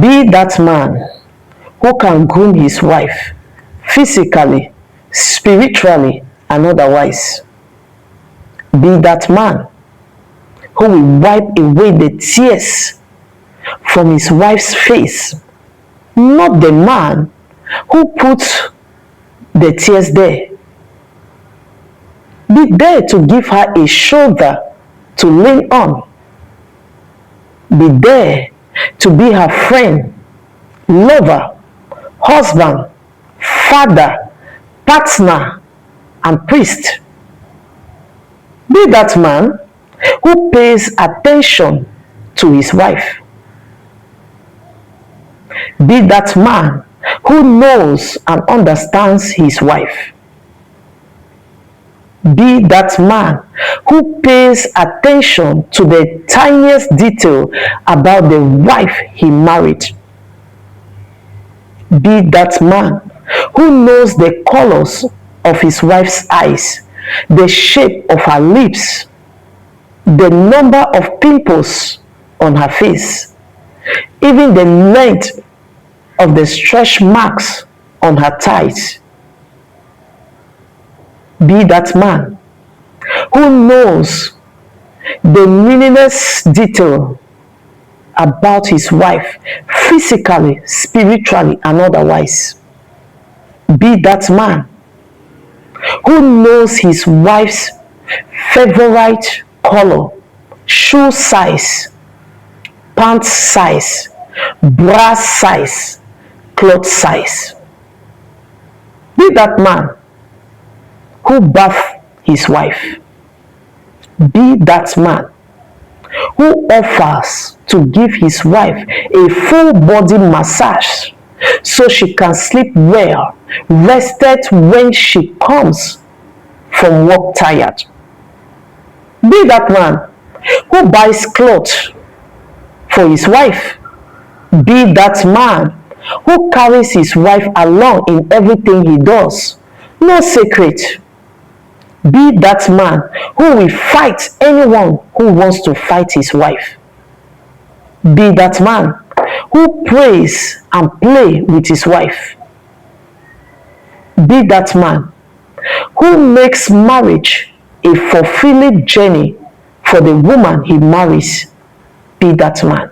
Be that man who can groom his wife physically, spiritually, and otherwise. Be that man who will wipe away the tears from his wife's face, not the man who puts the tears there. Be there to give her a shoulder to lean on. Be there to be her friend, lover, husband, father, partner, and priest. Be that man who pays attention to his wife. Be that man who knows and understands his wife. Be that man who pays attention to the tiniest detail about the wife he married. Be that man who knows the colors of his wife's eyes, the shape of her lips, the number of pimples on her face, even the length of the stretch marks on her thighs. Be that man who knows the meaningless detail about his wife, physically, spiritually, and otherwise. Be that man who knows his wife's favorite color, shoe size, pants size, bra size, cloth size. Be that man who bath his wife. Be that man who offers to give his wife a full body massage so she can sleep well, rested when she comes from work tired. Be that man who buys clothes for his wife. Be that man who carries his wife along in everything he does. No secret. Be that man who will fight anyone who wants to fight his wife. Be that man who prays and plays with his wife. Be that man who makes marriage a fulfilling journey for the woman he marries. Be that man.